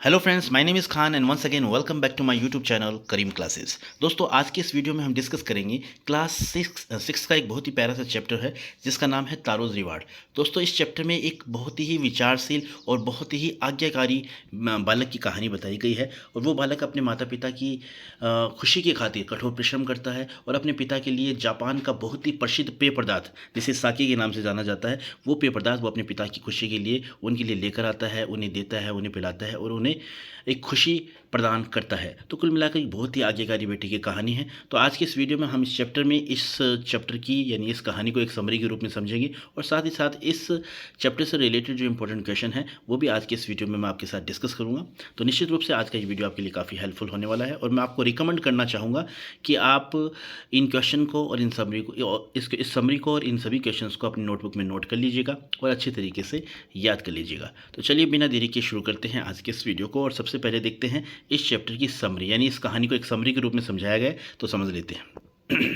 Hello friends, my name is Khan and once again welcome back to my YouTube channel Karim classes. दोस्तों, आज के इस video में हम डिस्कस करेंगे क्लास सिक्स का एक बहुत ही प्यारा सा चैप्टर है जिसका नाम है तारोज़ रिवार्ड। दोस्तों, इस चैप्टर में एक बहुत ही विचारशील और बहुत ही आज्ञाकारी बालक की कहानी बताई गई है। और वो बालक अपने माता पिता की खुशी की खातिर कठोर परिश्रम करता है और अपने पिता के लिए जापान का बहुत ही प्रसिद्ध पेय पदार्थ जिसे साके के नाम से जाना जाता है, वो पेय पदार्थ वो अपने पिता की खुशी के लिए उनके लिए लेकर आता है, उन्हें देता है, उन्हें पिलाता है और उन्हें एक खुशी प्रदान करता है। तो कुल मिलाकर एक बहुत ही आज्ञाकारी बेटे की कहानी है। तो आज के इस वीडियो में हम इस चैप्टर की यानी इस कहानी को एक समरी के रूप में समझेंगे और साथ ही साथ इस चैप्टर से रिलेटेड जो इंपॉर्टेंट क्वेश्चन है वो भी आज के इस वीडियो में मैं आपके साथ डिस्कस करूंगा। तो निश्चित रूप से आज का ये वीडियो आपके लिए काफ़ी हेल्पफुल होने वाला है और मैं आपको रिकमेंड करना चाहूँगा कि आप इन क्वेश्चन को और इन समरी को इस समरी को और इन सभी क्वेश्चंस को अपनी नोटबुक में नोट कर लीजिएगा और अच्छे तरीके से याद कर लीजिएगा। तो चलिए बिना देरी के शुरू करते हैं आज के इस वीडियो को और सबसे पहले देखते हैं इस चैप्टर की समरी, यानी इस कहानी को एक समरी के रूप में समझाया गया है। तो समझ लेते हैं।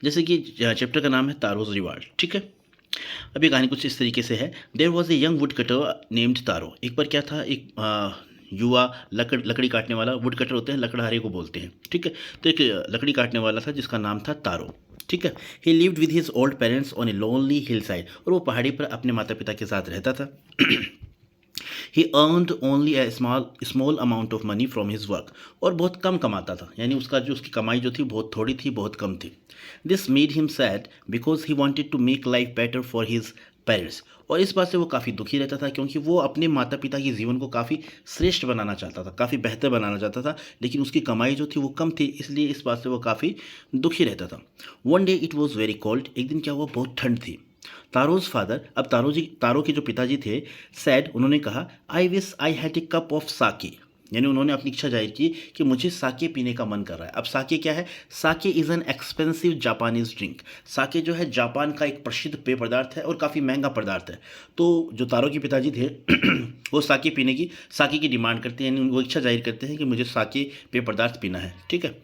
जैसे कि चैप्टर का नाम है तारोज़ रिवार्ड, ठीक है। अब ये कहानी कुछ इस तरीके से है। There was a young woodcutter named Taro. एक बार क्या था, एक युवा लकड़ी काटने वाला, वुड कटर होते हैं, लकड़हारे को बोलते हैं, ठीक है। तो एक लकड़ी काटने वाला था जिसका नाम था तारो, ठीक है। ही lived with his old parents on a lonely hill side. और वो पहाड़ी पर अपने माता पिता के साथ रहता था। He earned only a small amount of money from his work. और बहुत कम कमाता था, यानी उसकी कमाई जो थी बहुत थोड़ी थी, बहुत कम थी। This made him sad because he wanted to make life better for his parents. और इस बात से वो काफ़ी दुखी रहता था क्योंकि वो अपने माता पिता के जीवन को काफ़ी श्रेष्ठ बनाना चाहता था, काफ़ी बेहतर बनाना चाहता था, लेकिन उसकी कमाई जो थी वो कम थी, इसलिए इस बात से वो काफ़ी दुखी रहता था। One day it was very cold. एक दिन क्या हुआ, बहुत ठंड थी। तारोज फादर, अब तारो के जो पिताजी थे, सैड, उन्होंने कहा, I wish I had a cup of sake. यानी उन्होंने अपनी इच्छा जाहिर की कि मुझे साके पीने का मन कर रहा है। अब साके क्या है? Sake is an expensive Japanese drink. Sake जो है जापान का एक प्रसिद्ध पेय पदार्थ है और काफ़ी महंगा पदार्थ है। तो जो तारो के पिताजी थे वो साके की डिमांड करते हैं, यानी वो इच्छा जाहिर करते हैं कि मुझे साके पेय पदार्थ पीना है, ठीक है।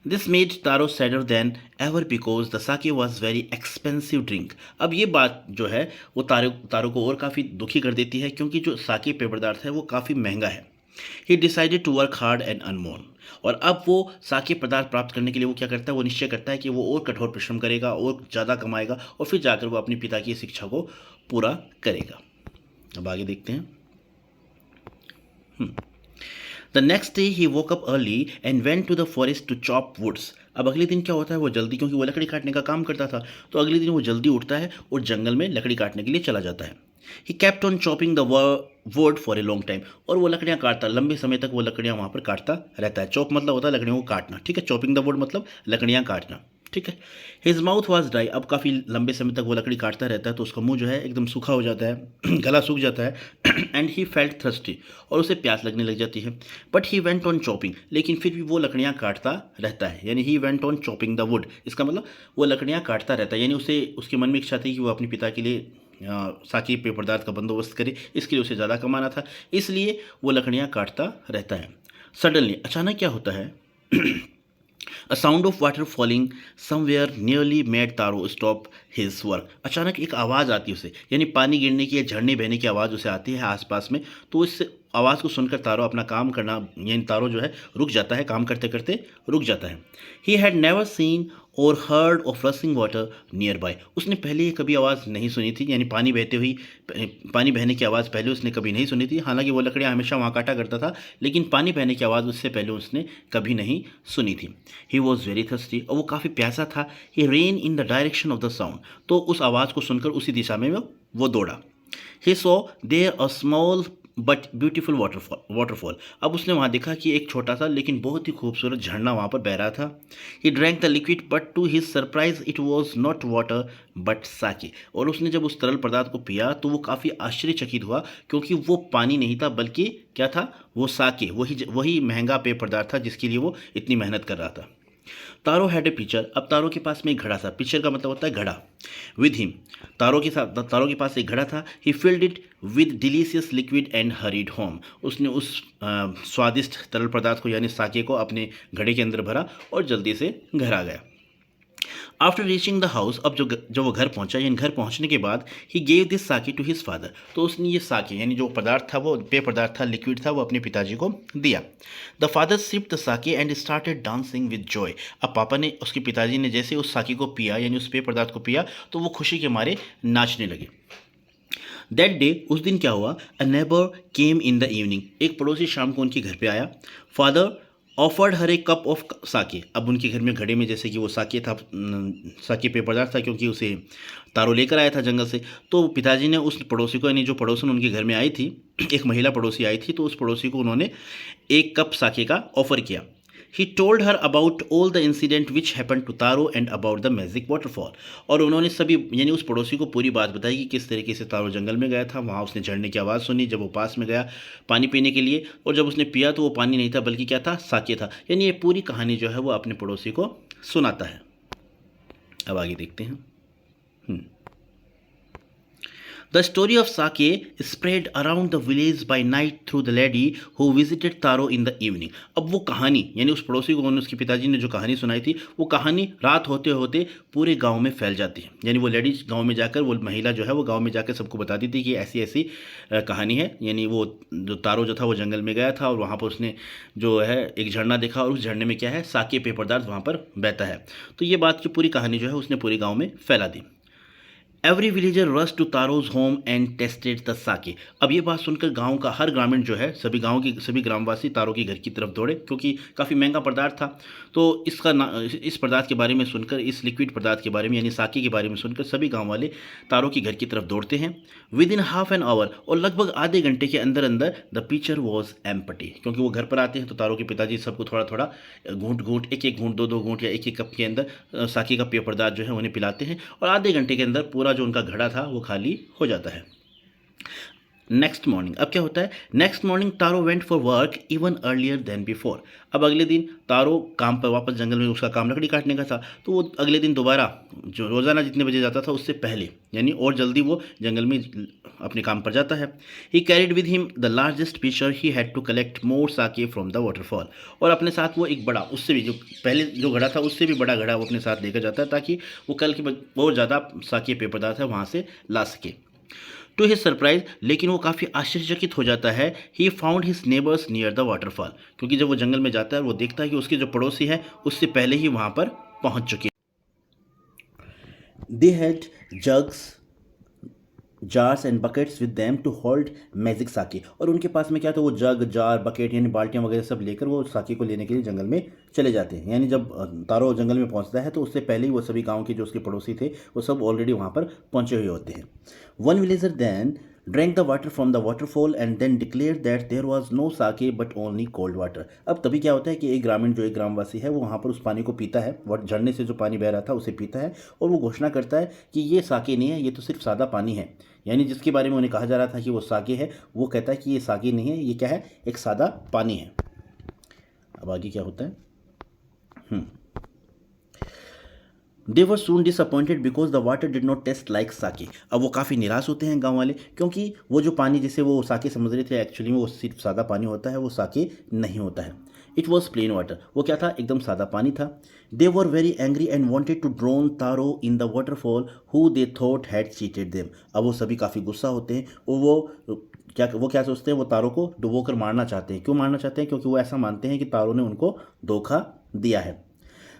This made Taro sadder than ever because the sake was very expensive drink. अब ये बात जो है वो तारो को और काफ़ी दुखी कर देती है क्योंकि जो साके पेय पदार्थ है वो काफ़ी महंगा है। He decided to work hard and अनमोन। और अब वो साके पदार्थ प्राप्त करने के लिए वो क्या करता है, वो निश्चय करता है कि वो और कठोर परिश्रम करेगा और ज़्यादा कमाएगा और फिर जाकर वो अपने पिता की शिक्षा को पूरा करेगा। अब आगे देखते हैं। The next day he woke up early and went to the forest to chop woods. अब अगले दिन क्या होता है, वो जल्दी, क्योंकि वो लकड़ी काटने का काम करता था, तो अगले दिन वो जल्दी उठता है और जंगल में लकड़ी काटने के लिए चला जाता है। He kept on chopping the wood for a long time. और वो लकड़ियाँ काटता, लंबे समय तक वो लकड़ियाँ वहाँ पर काटता रहता है। चॉप मतलब होता है लकड़ियों को काटना, ठीक है। चॉपिंग द वुड मतलब लकड़ियाँ काटना, ठीक है। His mouth was dry. अब काफ़ी लंबे समय तक वो लकड़ी काटता रहता है तो उसका मुंह जो है एकदम सूखा हो जाता है, गला सूख जाता है। एंड ही फेल्ट थर्स्टी, और उसे प्यास लगने लग जाती है। But he went on chopping, लेकिन फिर भी वो लकड़ियाँ काटता रहता है, यानी he went on chopping the wood. इसका मतलब वो लकड़ियाँ काटता रहता है, यानी उसके मन में इच्छा थी कि वो अपने पिता के लिए साकी पेय पदार्थ का बंदोबस्त करे, इसके लिए उसे ज़्यादा कमाना था, इसलिए वो लकड़ियाँ काटता रहता है। सडनली, अचानक क्या होता है, A sound of water falling somewhere nearly made taro stop his work। अचानक एक आवाज़ आती है उसे, यानी पानी गिरने की या झरने बहने की आवाज़ उसे आती है आसपास में। तो इस आवाज़ को सुनकर तारो अपना काम करना, यानी तारो जो है रुक जाता है, काम करते करते रुक जाता है। ही हैड नेवर सीन और heard of रसिंग water near by. उसने पहले ये कभी आवाज़ नहीं सुनी थी, यानी पानी बहने की आवाज़ पहले उसने कभी नहीं सुनी थी। हालांकि वो लकड़ियाँ हमेशा वहाँ काटा करता था, लेकिन पानी बहने की आवाज़ उससे पहले उसने कभी नहीं सुनी थी। ही वॉज वेरी थर्स्टी, और वो काफ़ी प्यासा था। He ran in the direction of the sound, तो उस आवाज़ को सुनकर उसी दिशा में वो दौड़ा। He saw there a small but beautiful waterfall. अब उसने वहाँ देखा कि एक छोटा सा लेकिन बहुत ही खूबसूरत झरना वहाँ पर बह रहा था। He drank the liquid but to his surprise it was not water but sake. और उसने जब उस तरल पदार्थ को पिया तो वो काफ़ी आश्चर्यचकित हुआ क्योंकि वो पानी नहीं था, बल्कि क्या था, वो साके, वही महंगा पेय पदार्थ था जिसके लिए वो इतनी मेहनत कर रहा था। तारो हैड ए पिचर। अब तारो के पास में एक घड़ा था। पिचर का मतलब होता है घड़ा। विद हिम, तारो के पास एक घड़ा था। He filled it with delicious liquid and hurried home. उसने उस स्वादिष्ट तरल पदार्थ को यानी साके को अपने घड़े के अंदर भरा और जल्दी से घर आ गया। आफ्टर रीचिंग द हाउस, अब जब वो घर पहुंचा, यानी घर पहुंचने के बाद he gave this sake to his father, तो उसने ये साके यानी जो पदार्थ था, वो पेय पदार्थ था, लिक्विड था, वो अपने पिताजी को दिया। The father sipped the sake and started dancing with joy. अब पापा ने, उसके पिताजी ने जैसे उस साके को पिया, यानी उस पेय पदार्थ को पिया, तो वो खुशी के मारे नाचने लगे। दैट डे, उस दिन क्या हुआ, a neighbour came in the evening, एक पड़ोसी शाम को उनके घर पे आया। Father offered her a cup of sake, अब उनके घर में घड़े में जैसे कि वो साके था, साके पेय पदार्थ था, क्योंकि उसे तारो लेकर आया था जंगल से। तो पिताजी ने उस पड़ोसी को, यानी जो पड़ोसन उनके घर में आई थी, एक महिला पड़ोसी आई थी, तो उस पड़ोसी को उन्होंने एक कप साके का ऑफर किया। He told her about all the incident which happen to Taro and about the magic waterfall, और उन्होंने सभी, यानी उस पड़ोसी को पूरी बात बताई कि किस तरीके से तारो जंगल में गया था, वहाँ उसने झरने की आवाज़ सुनी जब वो पास में गया पानी पीने के लिए, और जब उसने पिया तो वो पानी नहीं था बल्कि क्या था, साके था। यानी ये पूरी कहानी जो है वो अपने पड़ोसी को सुनाता है। अब आगे देखते हैं। The story of Sake spread around the village by night through the lady who visited Taro in the evening. अब वो कहानी, यानी उस पड़ोसी को उसके पिताजी ने जो कहानी सुनाई थी, वो कहानी रात होते होते पूरे गांव में फैल जाती है। यानी वो लेडी गांव में जाकर, वो महिला जो है वो गांव में जाकर सबको बताती थी कि ऐसी ऐसी कहानी है। यानी वो जो तारो जो था वो जंगल में गया था और वहाँ पर उसने जो है एक झरना देखा, और उस झरने में क्या है, साके पेय पदार्थ वहाँ पर बहता है। तो ये बात की पूरी कहानी जो है उसने पूरे गाँव में फैला दी। Every villager rush to Taro's home and tasted the sake. अब ये बात सुनकर गांव का हर ग्रामीण जो है, सभी गांव की सभी ग्रामवासी तारो के घर की तरफ दौड़े, क्योंकि काफ़ी महंगा पदार्थ था। तो इस पदार्थ के बारे में सुनकर, इस लिक्विड पदार्थ के बारे में यानी साके के बारे में सुनकर सभी गांव वाले तारो के घर की तरफ दौड़ते हैं। With in half an hour, और लगभग आधे घंटे के अंदर अंदर द पिक्चर वॉज एम्प्टी, क्योंकि वो घर पर आते हैं तो तारो के पिताजी सबको थोड़ा थोड़ा घूंट घूंट, एक एक घूंट, दो दो घूंट या एक एक कप के अंदर साके का पेय पदार्थ जो है उन्हें पिलाते हैं, और आधे घंटे के अंदर पूरा जो उनका घड़ा था वो खाली हो जाता है। नेक्स्ट मॉर्निंग, अब क्या होता है, next morning Taro went for work even earlier than before. अब अगले दिन तारो काम पर वापस, जंगल में उसका काम लकड़ी काटने का था, तो वो अगले दिन दोबारा जो रोज़ाना जितने बजे जाता था उससे पहले, यानी और जल्दी वो जंगल में अपने काम पर जाता है। He carried with him the largest pitcher he had to collect more sake from the waterfall, और अपने साथ वो एक बड़ा, उससे भी जो पहले जो घड़ा था उससे भी बड़ा घड़ा वो अपने साथ लेकर जाता है, ताकि वो कल की बहुत ज़्यादा साके पेय पदार्थ है वहाँ से ला सके। टू हिज सरप्राइज, लेकिन वो काफ़ी आश्चर्यचकित हो जाता है। He found his neighbours near the waterfall, क्योंकि जब वो जंगल में जाता है वो देखता है कि उसके जो पड़ोसी हैं उससे पहले ही वहाँ पर पहुँच चुके। They had jugs, jars and buckets with them to hold magic sake, और उनके पास में क्या था, वो जग, जार, बकेट यानी बाल्टियाँ वगैरह सब लेकर वो साके को लेने के लिए जंगल में चले जाते हैं। यानी जब तारो जंगल में पहुंचता है तो उससे पहले ही वो सभी गांव के जो उसके पड़ोसी थे वो सब ऑलरेडी वहां पर पहुंचे हुए होते हैं। One villager then drank the water from the waterfall and then declare that there was no sake but only cold water. अब तभी क्या होता है कि एक ग्रामीण, जो एक ग्रामवासी है, वो वहाँ पर उस पानी को पीता है, झरने से जो पानी बह रहा था उसे पीता है, और वो घोषणा करता है कि ये साके नहीं है, ये तो सिर्फ सादा पानी है। यानी जिसके बारे में उन्हें कहा जा रहा था कि वो साके है, वो कहता है कि ये साके नहीं है, ये क्या है, एक सादा पानी है। अब आगे क्या होता है, they were soon disappointed because the water did not taste like sake. अब वो काफ़ी निराश होते हैं गांव वाले, क्योंकि वो जो पानी जिसे वो साके समझ रहे थे, एक्चुअली में वो सिर्फ सादा पानी होता है, वो साके नहीं होता है। इट वॉज प्लेन वाटर, वो क्या था, एकदम सादा पानी था। They were very angry and wanted to drown Taro in the waterfall who they thought had cheated them. अब वो सभी काफ़ी गुस्सा होते हैं, और वो क्या सोचते हैं, वो तारो को डुबो कर मारना चाहते हैं। क्यों मारना चाहते हैं, क्योंकि वो ऐसा मानते हैं कि तारो ने उनको धोखा दिया है।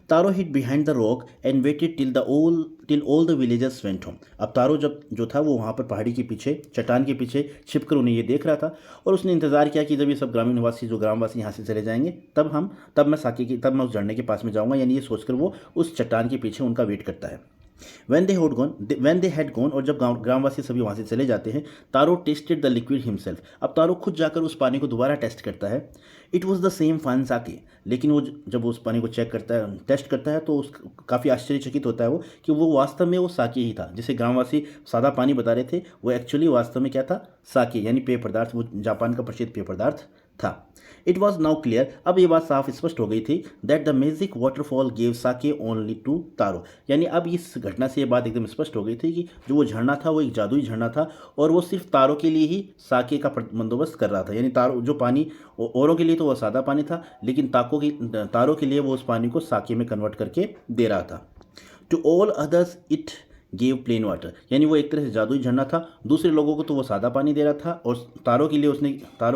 Taro hid behind the rock and waited till all the villagers went home. अब तारो जो था वो वहाँ पर पहाड़ी के पीछे, चट्टान के पीछे छिपकर उन्हें ये देख रहा था, और उसने इंतजार किया कि जब ये सब ग्रामवासी यहाँ से चले जाएंगे तब मैं उस झरने के पास में जाऊँगा, यानी ये सोचकर वो उस चट्टान के पीछे उनका वेट करता है। when they had gone, और जब ग्रामवासी सभी वहाँ से चले जाते हैं, तारो टेस्टेड द लिक्विड हिमसेल्फ। अब तारो खुद जाकर उस पानी को दोबारा टेस्ट करता है। It was the same fine sake, लेकिन वो जब उस पानी को टेस्ट करता है तो काफ़ी आश्चर्यचकित होता है वो कि वो वास्तव में वो साके ही था। जिसे ग्रामवासी सादा पानी बता रहे थे, वो एक्चुअली वास्तव में क्या था, साके यानी पेय पदार्थ, वो जापान का प्रसिद्ध पेय पदार्थ था। इट वॉज नाउ क्लियर, अब ये बात साफ स्पष्ट हो गई थी, that the magic waterfall gave sake only to Taro. यानी अब इस घटना से ये बात एकदम स्पष्ट हो गई थी कि जो वो झरना था वो एक जादुई झरना था, और वो सिर्फ तारो के लिए ही साके का बंदोबस्त कर रहा था। यानी तारो जो पानी औरों के लिए तो वह सादा पानी था, लेकिन तारो के लिए वो उस पानी को साके में कन्वर्ट करके दे रहा था। To all others it gave plain water, यानी वो एक तरह से जादुई झरना था, दूसरे लोगों को तो वो सादा पानी दे रहा था, और तारों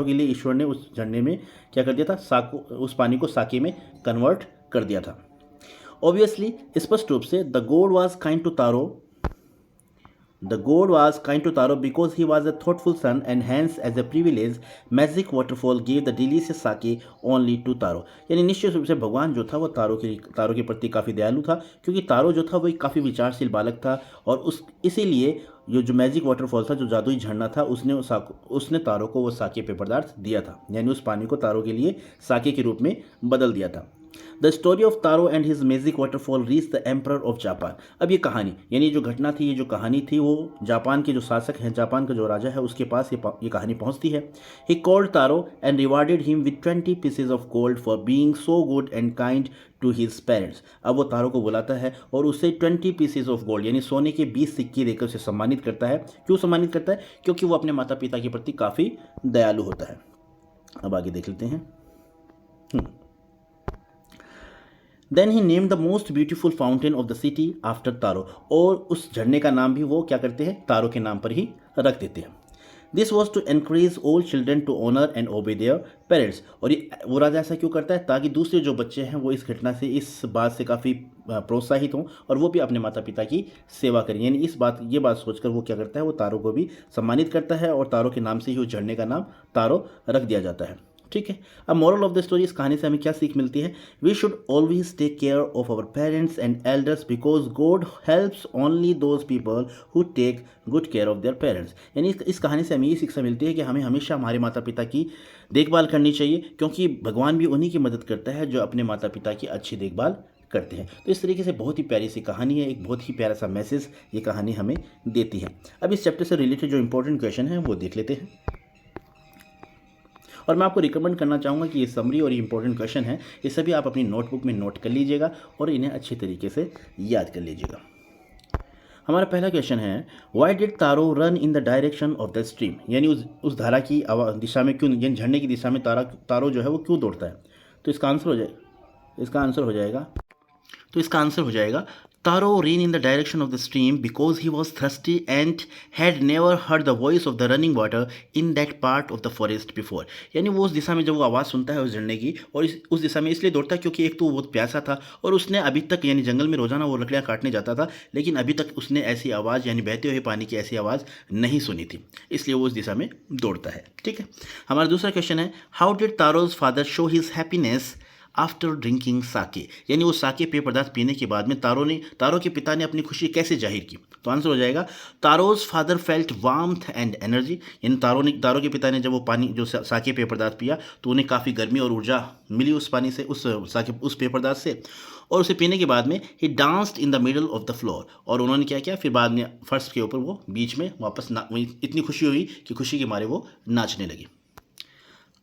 के लिए ईश्वर ने उस झरने में क्या कर दिया था, उस पानी को साके में कन्वर्ट कर दिया था। ऑब्वियसली, स्पष्ट रूप से, the god was kind to Taro because he was a thoughtful son, and hence as a privilege magic waterfall gave the delicious sake only to Taro। यानी निश्चित रूप से भगवान जो था वो तारो के प्रति काफ़ी दयालु था, क्योंकि तारो जो था वो एक काफ़ी विचारशील बालक था, और इसीलिए जो मैजिक वाटरफॉल था, जो जादुई झरना था, उसने तारो को वो साके पे पदार्थ दिया था, यानी उस पानी को तारो के लिए साके के रूप में बदल दिया था। The story of taro and his magic waterfall reach the emperor of Japan. अब ये कहानी, यानी जो घटना थी, ये जो कहानी थी, वो जापान के जो शासक हैं, जापान का जो राजा है, उसके पास ये कहानी पहुंचती है। He called Taro and rewarded him with 20 pieces of gold for being so good and kind to his parents. अब वो तारो को बुलाता है और उसे 20 पीसेज ऑफ गोल्ड, यानी सोने के 20 सिक्के देकर उसे सम्मानित करता है। क्यों सम्मानित करता है? क्योंकि वो अपने माता पिता के प्रति काफ़ी दयालु होता है। अब आगे देख लेते हैं। Then he name the most beautiful fountain of the city after Taro, और उस झरने का नाम भी वो क्या करते हैं, तारो के नाम पर ही रख देते हैं। This was to encourage all children to honour and obey their parents. और वो राजा ऐसा क्यों करता है? ताकि दूसरे जो बच्चे हैं वो इस घटना से, इस बात से काफ़ी प्रोत्साहित हों और वो भी अपने माता पिता की सेवा करें। यानी ये बात सोचकर वो क्या करता है, वो तारो को भी सम्मानित करता है, और तारो के नाम से ही उस झरने का नाम तारो रख दिया जाता है। ठीक है। अब मोरल ऑफ द स्टोरी, इस कहानी से हमें क्या सीख मिलती है? We should always take care of our parents and elders because God helps only those people who take good care of their parents. यानी इस कहानी से हमें ये शिक्षा मिलती है कि हमें हमेशा हमारे माता पिता की देखभाल करनी चाहिए, क्योंकि भगवान भी उन्हीं की मदद करता है जो अपने माता पिता की अच्छी देखभाल करते हैं। तो इस तरीके से बहुत ही प्यारी सी कहानी है, एक बहुत ही प्यारा सा मैसेज ये कहानी हमें देती है। अब इस चैप्टर से रिलेटेड जो इंपॉर्टेंट क्वेश्चन है वो देख लेते हैं, और मैं आपको रिकमेंड करना चाहूँगा कि ये समरी और ये इंपॉर्टेंट क्वेश्चन है, ये सभी आप अपनी नोटबुक में नोट कर लीजिएगा और इन्हें अच्छे तरीके से याद कर लीजिएगा। हमारा पहला क्वेश्चन है, why did taro run in the direction of the stream, यानी उस धारा की दिशा में क्यों, यानी झरने की दिशा में तारो जो है वो क्यों दौड़ता है? तो इसका आंसर हो जाएगा Taro ran in the direction of the stream because he was thirsty and had never heard the voice of the running water in that part of the forest before। यानी वो उस दिशा में जब वो आवाज़ सुनता है उस झरने की, और उस दिशा में इसलिए दौड़ता है क्योंकि एक तो वो बहुत प्यासा था, और उसने अभी तक, यानी जंगल में रोजाना वो लकड़ियाँ काटने जाता था, लेकिन अभी तक उसने ऐसी आवाज़, यानी बहते हुए पानी की ऐसी आवाज़ नहीं सुनी थी, इसलिए वो उस दिशा में दौड़ता है। ठीक है। हमारा दूसरा क्वेश्चन है, how did Taro's father show his happiness after drinking sake, यानी वो साके पेय पदार्थ पीने के बाद में तारो के पिता ने अपनी खुशी कैसे जाहिर की? तो आंसर हो जाएगा, Taro's father felt warmth and energy, यानी तारो के पिता ने जब वो पानी, जो साके पेय पदार्थ पिया, तो उन्हें काफ़ी गर्मी और ऊर्जा मिली उस पानी से, उस पेय पदार्थ से, और उसे पीने के बाद में he danced in the middle of the floor, और उन्होंने क्या किया, फिर बाद में फर्श के ऊपर वो बीच में वापस इतनी खुशी हुई कि खुशी के मारे वो नाचने लगी।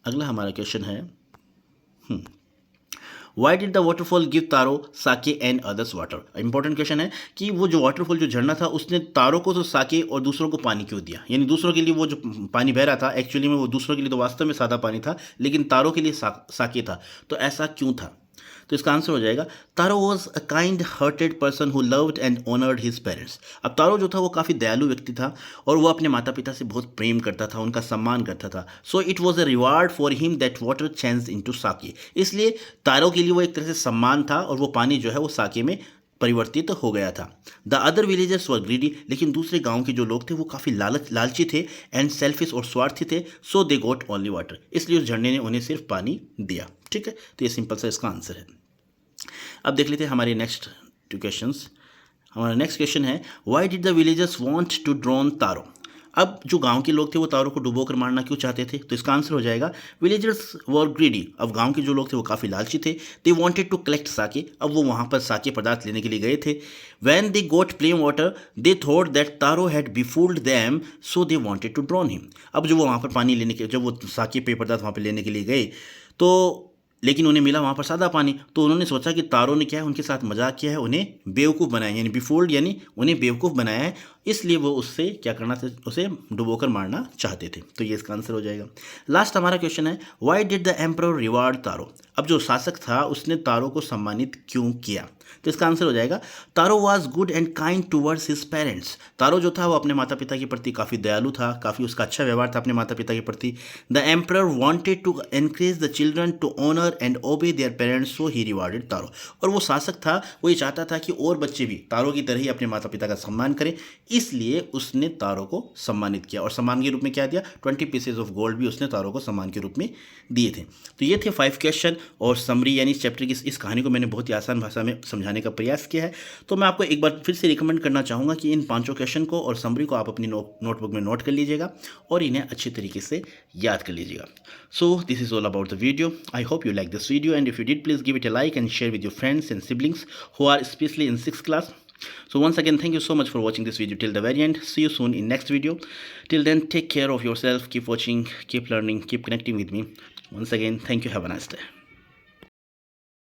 अगला हमारा क्वेश्चन है, why did the waterfall give Taro sake and others water. Important question है कि वो जो वाटरफॉल, जो झरना था, उसने तारो को तो साके और दूसरों को पानी क्यों दिया? यानी दूसरों के लिए वो जो पानी बह रहा था, एक्चुअली में वो दूसरों के लिए तो वास्तव में सादा पानी था, लेकिन तारो के लिए साके था। तो ऐसा क्यों था? तो इसका आंसर हो जाएगा, Taro was a kind hearted person who loved and honoured his parents. अब तारो जो था वो काफ़ी दयालु व्यक्ति था, और वो अपने माता पिता से बहुत प्रेम करता था, उनका सम्मान करता था। So it was a reward for him that water changed into sake. इसलिए तारो के लिए वो एक तरह से सम्मान था, और वो पानी जो है वो साके में परिवर्तित हो गया था। The other villagers were greedy, लेकिन दूसरे गांव के जो लोग थे वो काफ़ी लालची थे, एंड सेल्फिश और स्वार्थी थे। सो दे गॉट ओनली वाटर, इसलिए उस झरने ने उन्हें सिर्फ पानी दिया। ठीक है, तो ये सिंपल सा इसका आंसर है। अब देख लेते हैं हमारे नेक्स्ट टू क्वेश्चंस। हमारा नेक्स्ट क्वेश्चन है, why did the villagers want to drown Taro. अब जो गांव के लोग थे वो तारो को डुबोकर मारना क्यों चाहते थे? तो इसका आंसर हो जाएगा, विलेजर्स वर ग्रीडी। अब गांव के जो लोग थे वो काफ़ी लालची थे। दे वांटेड टू कलेक्ट साके, अब वो वहाँ पर साके पदार्थ लेने के लिए गए थे। When they got plain water they thought that Taro had befooled them, so they wanted to drown him. अब जो वो वहाँ पर पानी लेने के, जब वो साके पेय पदार्थ वहाँ पर लेने के लिए गए, तो लेकिन उन्हें मिला वहाँ पर सादा पानी, तो उन्होंने सोचा कि तारो ने क्या है, उनके साथ मजाक किया है, उन्हें बेवकूफ़ बनाया, यानी बिफोल्ड, यानी उन्हें बेवकूफ़ बनाया है, इसलिए वो उससे क्या करना था, उसे डुबोकर मारना चाहते थे। तो ये इसका आंसर हो जाएगा। लास्ट हमारा क्वेश्चन है, why did the emperor reward Taro? अब जो शासक था उसने तारो को सम्मानित क्यों किया? तो इसका आंसर हो जाएगा, Taro was good and kind towards his parents. Taro जो था वो अपने माता पिता के प्रति काफ़ी दयालु था, काफ़ी उसका अच्छा व्यवहार था अपने माता पिता के प्रति। The emperor wanted to encourage the children to honour and obey their parents, so he rewarded Taro. और वो शासक था, वो ये चाहता था कि और बच्चे भी तारो की तरह ही अपने माता पिता का सम्मान करें, इसलिए उसने तारो को सम्मानित किया। और सम्मान के रूप में क्या दिया? 20 पीसेज ऑफ गोल्ड भी उसने तारो को सम्मान के रूप में दिए थे। तो ये थे 5 क्वेश्चन और समरी, यानी इस चैप्टर की इस कहानी को मैंने बहुत ही आसान भाषा में समझाने का प्रयास किया है। तो मैं आपको एक बार फिर से रिकमेंड करना चाहूँगा कि इन 5 क्वेश्चन को और समरी को आप अपनी नोटबुक में नोट कर लीजिएगा और इन्हें अच्छे तरीके से याद कर लीजिएगा। So this is all about the video. I hope you like this video and if you did, please give it a like and share with your friends and siblings who are especially in 6th class. So once again, thank you so much for watching this video till the very end. See you soon in next video. Till then, take care of yourself, keep watching, keep learning, keep connecting with me. Once again, thank you. Have a nice day.